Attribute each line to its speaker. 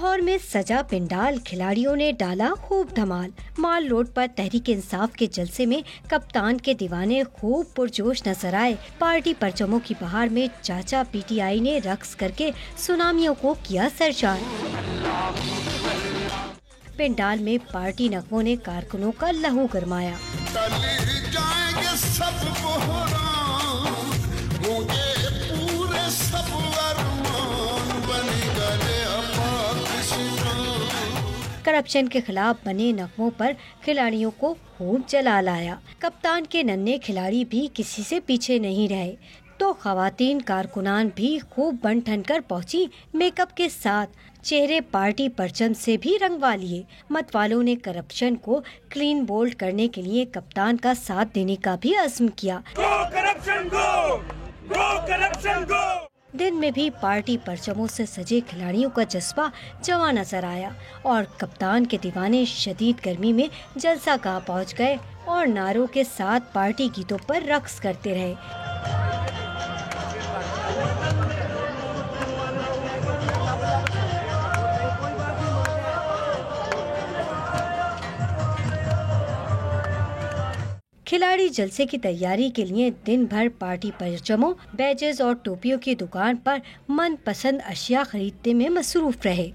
Speaker 1: लाहौर में सजा पिंडाल खिलाड़ियों ने डाला खूब धमाल। माल रोड पर तहरीक इंसाफ के जलसे में कप्तान के दीवाने खूब पुरजोश नजर आए। पार्टी परचमों की बहार में चाचा पीटीआई ने रक्स करके सुनामियों को किया सरशार। पिंडाल में पार्टी नगमों ने कारकुनों का लहू गरमाया। करप्शन के खिलाफ बने नगमों पर खिलाड़ियों को खूब जला लाया। कप्तान के नन्हे खिलाड़ी भी किसी से पीछे नहीं रहे, तो खवातीन कारकुनान भी खूब बन ठन कर पहुंची मेकअप के साथ। चेहरे पार्टी परचम से भी रंगवा लिए। मतवालों ने करप्शन को क्लीन बोल्ड करने के लिए कप्तान का साथ देने का भी अज़्म किया।
Speaker 2: गो करप्शन गो! गो करप्शन गो!
Speaker 1: दिन में भी पार्टी परचमों से सजे खिलाड़ियों का जज्बा जवां नजर आया और कप्तान के दीवाने शदीद गर्मी में जलसागाह पहुंच गए और नारों के साथ पार्टी गीतों पर रक्स करते रहे। खिलाड़ी जलसे की तैयारी के लिए दिन भर पार्टी परचमों, बैजेस और टोपियों की दुकान पर मनपसंद अशिया खरीदने में मसरूफ रहे।